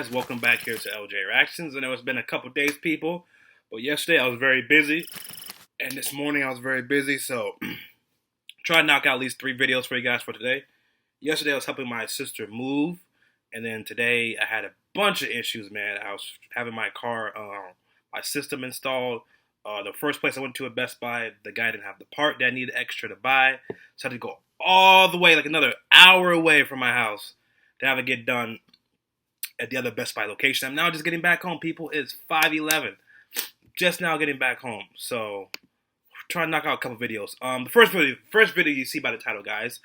guys? Welcome back here to LJ Reactions. I know it's been a couple days, people, but yesterday I was very busy, and this morning I was very busy, so try to knock out at least 3 videos for you guys for today. Yesterday I was helping my sister move, and then today I had a bunch of issues, man. I was having my car, my system installed. The first place I went to at Best Buy, the guy didn't have the part that I needed extra to buy, so I had to go all the way, like another hour away from my house to have it get done at the other Best Buy location. I'm now just getting back home, people. It's 5:11. Just now getting back home. So trying to knock out a couple videos. The first video you see by the title, guys.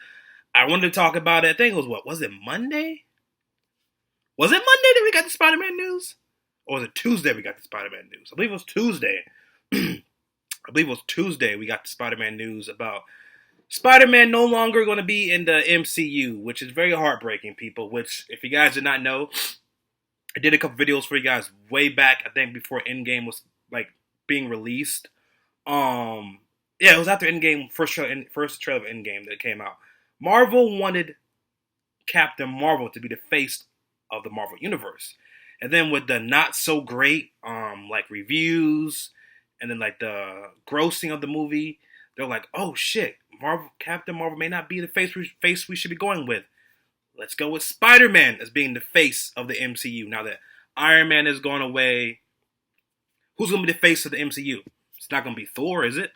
I wanted to talk about it. I think it was what? Was it Monday? Was it Monday that we got the Spider-Man news? Or was it Tuesday we got the Spider-Man news? I believe it was Tuesday. We got the Spider-Man news about Spider-Man no longer going to be in the MCU, which is very heartbreaking, people. Which, if you guys did not know, I did a couple videos for you guys way back, I think before Endgame was like being released. Yeah, it was after Endgame, first trailer of Endgame that came out. Marvel wanted Captain Marvel to be the face of the Marvel Universe. And then with the not so great like reviews and then like the grossing of the movie, they're like, oh shit, Captain Marvel may not be the face we should be going with. Let's go with Spider-Man as being the face of the MCU. Now that Iron Man is gone away, who's going to be the face of the MCU? It's not going to be Thor, is it?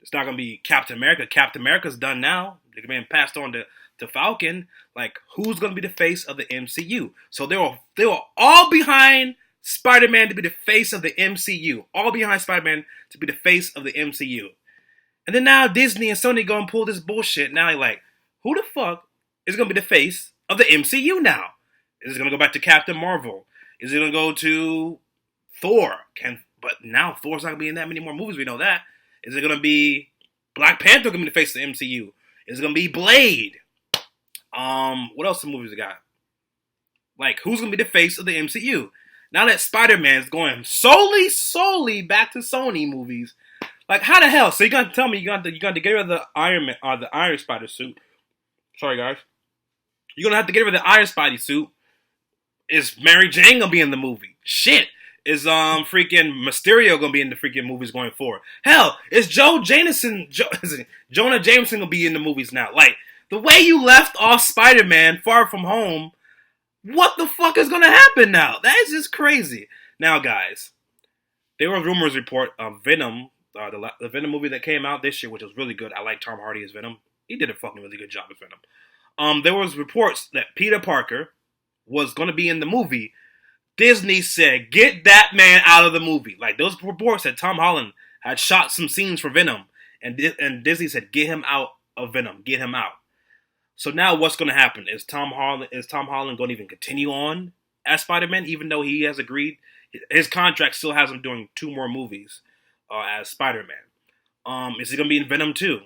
It's not going to be Captain America. Captain America's done now. They're being passed on to Falcon. Like, who's going to be the face of the MCU? So they were all behind Spider-Man to be the face of the MCU. All behind Spider-Man to be the face of the MCU. And then now Disney and Sony go and pull this bullshit. Now you're like, who the fuck is going to be the face of the MCU now? Is it going to go back to Captain Marvel? Is it going to go to Thor? But now Thor's not going to be in that many more movies. We know that. Is it going to be Black Panther going to be the face of the MCU? Is it going to be Blade? What else some movies we got? Like, who's going to be the face of the MCU? Now that Spider-Man is going solely back to Sony movies, like, how the hell? So you got to tell me you got to get rid of the the Iron Spider suit. Sorry, guys. You're gonna have to get rid of the Iron Spidey suit. Is Mary Jane gonna be in the movie? Shit. Is freaking Mysterio gonna be in the freaking movies going forward? Hell, is Jonah Jameson gonna be in the movies now? Like, the way you left off Spider-Man Far From Home, what the fuck is gonna happen now? That is just crazy. Now, guys, there were rumors report of Venom. The Venom movie that came out this year, which was really good. I like Tom Hardy as Venom. He did a fucking really good job as Venom. There was reports that Peter Parker was going to be in the movie. Disney said, get that man out of the movie. Like, those reports that Tom Holland had shot some scenes for Venom. And Disney said, get him out of Venom. Get him out. So now what's going to happen? Is Tom Holland going to even continue on as Spider-Man, even though he has agreed? His contract still has him doing 2 more movies as Spider-Man. Is he going to be in Venom 2?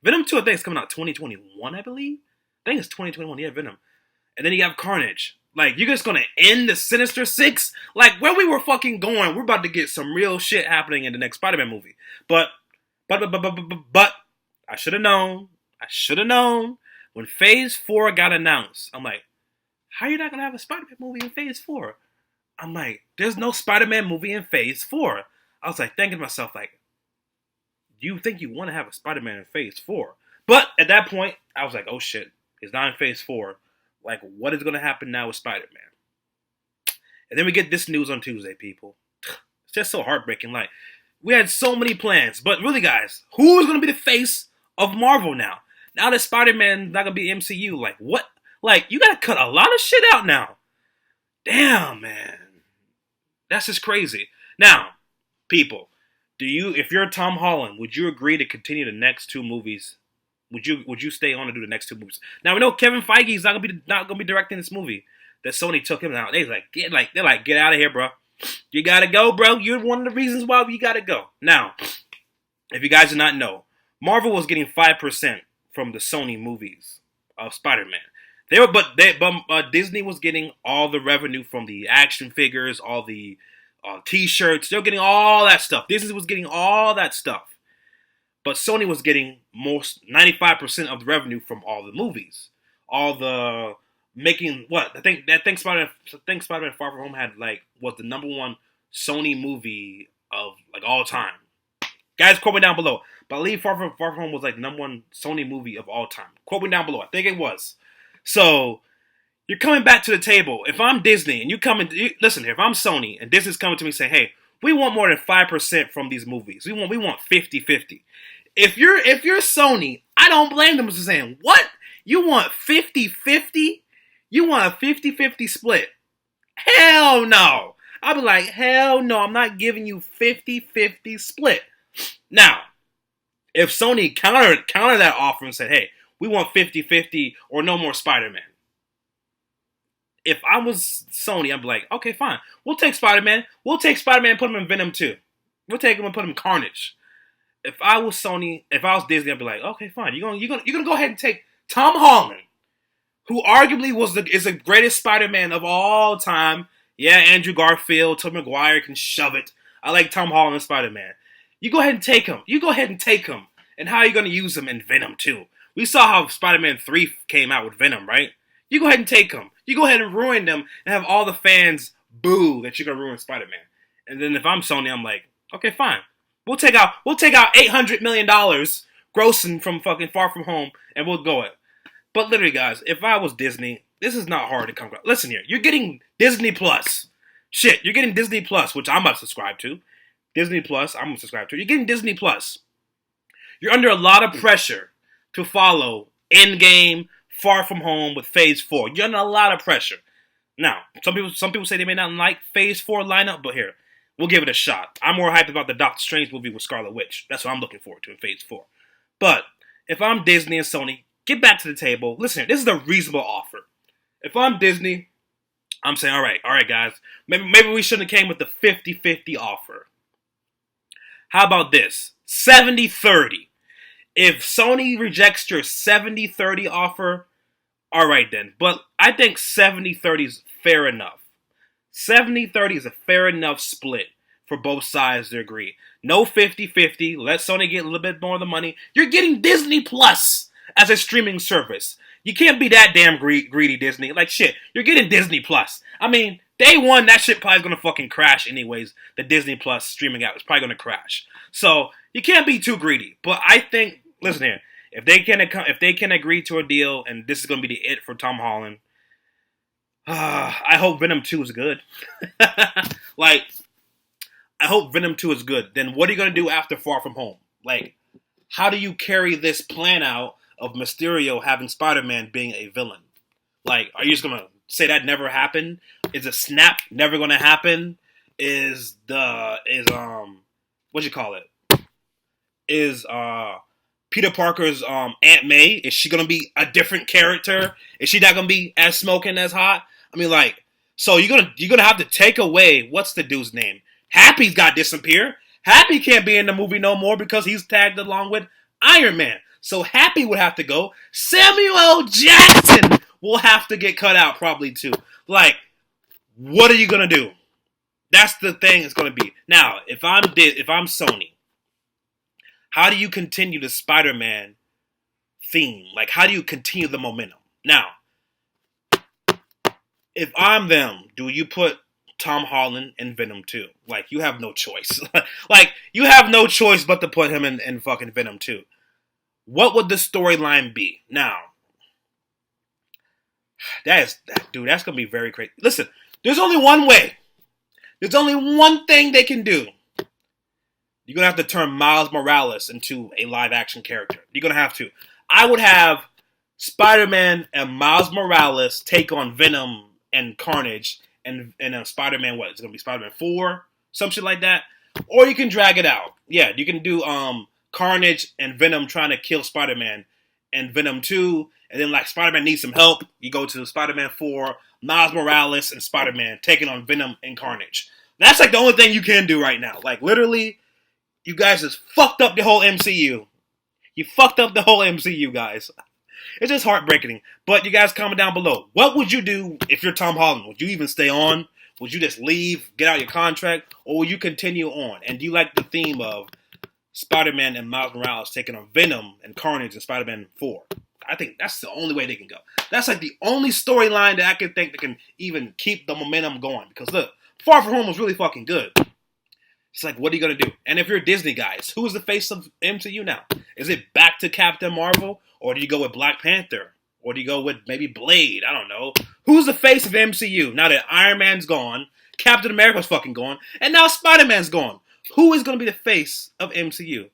Venom 2, I think, is coming out 2021, I believe. I think it's 2021, yeah, Venom. And then you have Carnage. Like, you're just going to end the Sinister Six? Like, where we were fucking going, we're about to get some real shit happening in the next Spider-Man movie. But, I should have known. When Phase 4 got announced, I'm like, how are you not going to have a Spider-Man movie in Phase 4? I'm like, there's no Spider-Man movie in Phase 4. I was like thinking to myself, like, do you think you want to have a Spider-Man in Phase 4? But at that point, I was like, oh shit, it's not in Phase 4. Like, what is going to happen now with Spider-Man? And then we get this news on Tuesday, people. It's just so heartbreaking. Like, we had so many plans. But really, guys, who is going to be the face of Marvel now? Now that Spider-Man's not going to be MCU, like, what? Like, you got to cut a lot of shit out now. Damn, man. That's just crazy. Now, people, if you're Tom Holland, would you agree to continue the next 2 movies? Would you stay on to do the next 2 movies? Now we know Kevin Feige is not gonna be directing this movie that Sony took him out. They're like, get out of here, bro. You gotta go, bro. You're one of the reasons why we gotta go. Now, if you guys do not know, Marvel was getting 5% from the Sony movies of Spider-Man. Disney was getting all the revenue from the action figures, all the T-shirts. They're getting all that stuff. Disney was getting all that stuff. But Sony was getting 95% of the revenue from all the movies. All the making what Spider-Man Far From Home had was the #1 Sony movie of all time. Guys, quote me down below. But I believe Far From Home was #1 Sony movie of all time. Quote me down below. I think it was. So you're coming back to the table. If I'm Disney and listen here. If I'm Sony and Disney's coming to me saying, "Hey, we want more than 5% from these movies. We want 50-50." If you're Sony, I don't blame them for saying, "What? You want 50-50? You want a 50-50 split?" Hell no. I'll be like, "Hell no, I'm not giving you 50-50 split." Now, if Sony counter that offer and said, "Hey, we want 50-50 or no more Spider-Man." If I was Sony, I'd be like, "Okay, fine. We'll take Spider-Man. We'll take Spider-Man and put him in Venom 2. We'll take him and put him in Carnage." If I was Disney, I'd be like, "Okay, fine. You're gonna go ahead and take Tom Holland, who arguably is the greatest Spider-Man of all time." Yeah, Andrew Garfield, Tobey Maguire can shove it. I like Tom Holland as Spider-Man. You go ahead and take him. And how are you going to use him in Venom 2? We saw how Spider-Man 3 came out with Venom, right? You go ahead and take him. You go ahead and ruin them and have all the fans boo that you're going to ruin Spider-Man. And then if I'm Sony, I'm like, "Okay, fine. We'll take out $800 million grossing from fucking Far From Home and we'll go it." But literally, guys, if I was Disney, this is not hard to come across. Listen here. You're getting Disney Plus. Shit, you're getting Disney Plus, which I'm about to subscribe to. Disney Plus, I'm going to subscribe to. You're getting Disney Plus. You're under a lot of pressure to follow Endgame, Far From Home with Phase 4. You're under a lot of pressure. Now, some people say they may not like Phase 4 lineup, but here, we'll give it a shot. I'm more hyped about the Doctor Strange movie with Scarlet Witch. That's what I'm looking forward to in Phase 4. But if I'm Disney and Sony, get back to the table. Listen here, this is a reasonable offer. If I'm Disney, I'm saying, all right, guys, maybe we shouldn't have came with the 50-50 offer. How about this? 70-30. If Sony rejects your 70-30 offer, all right then. But I think 70-30 is fair enough. 70-30 is a fair enough split for both sides to agree. No 50-50. Let Sony get a little bit more of the money. You're getting Disney Plus as a streaming service. You can't be that damn greedy, Disney. Like, shit, you're getting Disney Plus. I mean, day one, that shit probably going to fucking crash anyways. The Disney Plus streaming out is probably going to crash. So, you can't be too greedy. But I think, listen here, if they can agree to a deal, and this is going to be the it for Tom Holland, I hope Venom 2 is good. I hope Venom 2 is good. Then what are you going to do after Far From Home? Like, how do you carry this plan out of Mysterio having Spider-Man being a villain? Like, are you just going to say that never happened? Is a snap never going to happen? Is Peter Parker's Aunt May, is she going to be a different character? Is she not going to be as smoking as hot? I mean, so you're gonna have to take away, what's the dude's name? Happy's got to disappear. Happy can't be in the movie no more because he's tagged along with Iron Man. So Happy would have to go. Samuel L. Jackson will have to get cut out probably too. Like, what are you gonna do? That's the thing it's gonna be. Now, if I'm Sony, how do you continue the Spider-Man theme? Like, how do you continue the momentum? Now, if I'm them, do you put Tom Holland in Venom 2? Like, you have no choice. Like, you have no choice but to put him in fucking Venom 2. What would the storyline be? Now, that's going to be very crazy. Listen, there's only one way. There's only one thing they can do. You're going to have to turn Miles Morales into a live-action character. You're going to have to. I would have Spider-Man and Miles Morales take on Venom and Carnage and Spider-Man, what? It's going to be Spider-Man 4? Some shit like that? Or you can drag it out. Yeah, you can do Carnage and Venom trying to kill Spider-Man and Venom 2. And then, like, Spider-Man needs some help. You go to Spider-Man 4, Miles Morales and Spider-Man taking on Venom and Carnage. That's, like, the only thing you can do right now. Like, literally, you guys just fucked up the whole MCU. You fucked up the whole MCU, guys. It's just heartbreaking. But you guys comment down below. What would you do if you're Tom Holland? Would you even stay on? Would you just leave, get out your contract? Or will you continue on? And do you like the theme of Spider-Man and Miles Morales taking on Venom and Carnage and Spider-Man 4? I think that's the only way they can go. That's like the only storyline that I can think that can even keep the momentum going. Because look, Far From Home was really fucking good. It's like, what are you going to do? And if you're Disney guys, who is the face of MCU now? Is it back to Captain Marvel? Or do you go with Black Panther? Or do you go with maybe Blade? I don't know. Who's the face of MCU now that Iron Man's gone, Captain America's fucking gone, and now Spider-Man's gone? Who is going to be the face of MCU?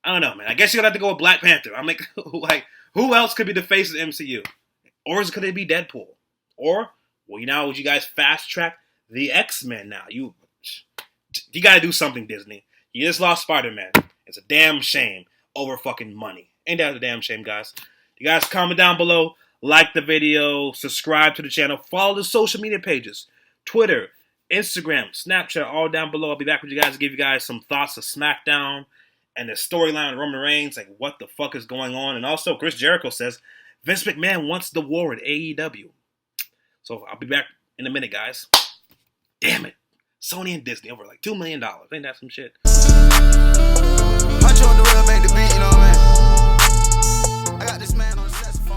I don't know, man. I guess you're going to have to go with Black Panther. I'm like, who else could be the face of MCU? Or could it be Deadpool? Or, would you guys fast track the X-Men now? You got to do something, Disney. You just lost Spider-Man. It's a damn shame over fucking money. Ain't that a damn shame, guys? You guys comment down below, like the video, subscribe to the channel, follow the social media pages, Twitter, Instagram, Snapchat, all down below. I'll be back with you guys to give you guys some thoughts of SmackDown and the storyline of Roman Reigns, like what the fuck is going on. And also, Chris Jericho says Vince McMahon wants the war at AEW. So I'll be back in a minute, guys. Damn it. Sony and Disney over like $2 million. Ain't that some shit?